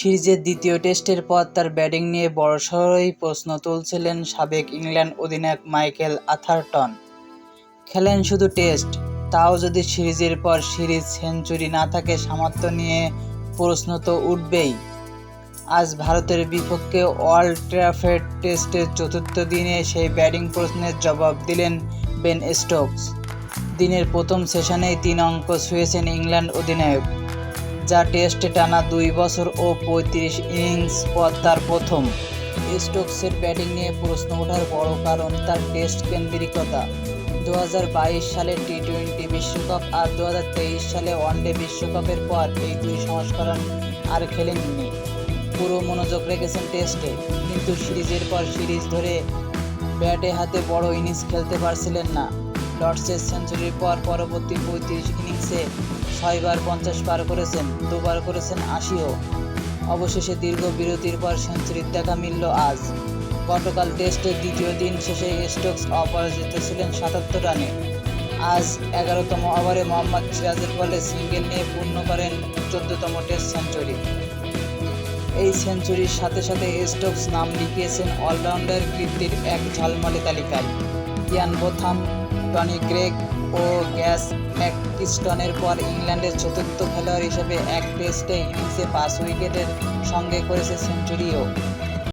সিরিজের দ্বিতীয় টেস্টের পর তার ব্যাটিং নিয়ে বড়সড়ই প্রশ্ন তুলছিলেন সাবেক ইংল্যান্ড অধিনায়ক মাইকেল আথারটন। খেলেন শুধু টেস্ট, তাও যদি সিরিজের পর সিরিজ সেঞ্চুরি না থাকে সামর্থ্য নিয়ে প্রশ্ন তো উঠবেই। আজ ভারতের বিপক্ষে ওল্ড ট্র্যাফোর্ড টেস্টের চতুর্থ দিনে সেই ব্যাটিং প্রশ্নের জবাব দিলেন বেন স্টোকস। দিনের প্রথম সেশনেই 3 অঙ্ক ছুঁয়েছেন ইংল্যান্ড অধিনায়ক, যা টেস্টে টানা 2 বছর ও 35 ইনিংস পর তার প্রথম। স্টোকসের ব্যাটিং নিয়ে প্রশ্ন ওঠার বড় কারণ তার টেস্ট কেন্দ্রিকতা। 2022 সালের টি-20 বিশ্বকাপ আর 2023 সালে ওয়ানডে বিশ্বকাপের পর এই দুই সংস্করণ আর খেলেননি। পুরো মনোযোগ রেখেছেন টেস্টে, কিন্তু সিরিজের পর সিরিজ ধরে ব্যাটে হাতে বড় ইনিংস খেলতে পারছিলেন না। লর্ডসের সেঞ্চুরির পর পরবর্তী 35 ইনিংসে 6 বার 50 পার করেছেন, 2 বার করেছেন 80ও। অবশেষে দীর্ঘ বিরতির পর সেঞ্চুরির দেখা মিলল আজ। গতকাল টেস্টের দ্বিতীয় দিন শেষে স্টোকস অপরাজিত ছিলেন 77 রানে। আজ 11তম ওভারে মোহাম্মদ সিরাজের বলে সিঙ্গেল নিয়ে পূর্ণ করেন 14তম টেস্ট সেঞ্চুরি। এই সেঞ্চুরির সাথে সাথে স্টোকস নাম লিখিয়েছেন অলরাউন্ডার কীর্তির এক ঝলমলে তালিকায়। ইয়ান বোথাম, টনি গ্রেগ ও গ্যাস ম্যাককিস্টনের পর ইংল্যান্ডের চতুর্থ খেলোয়াড় হিসেবে এক টেস্টে ইনিংসে 5 উইকেটের সঙ্গে করেছে সেঞ্চুরিও।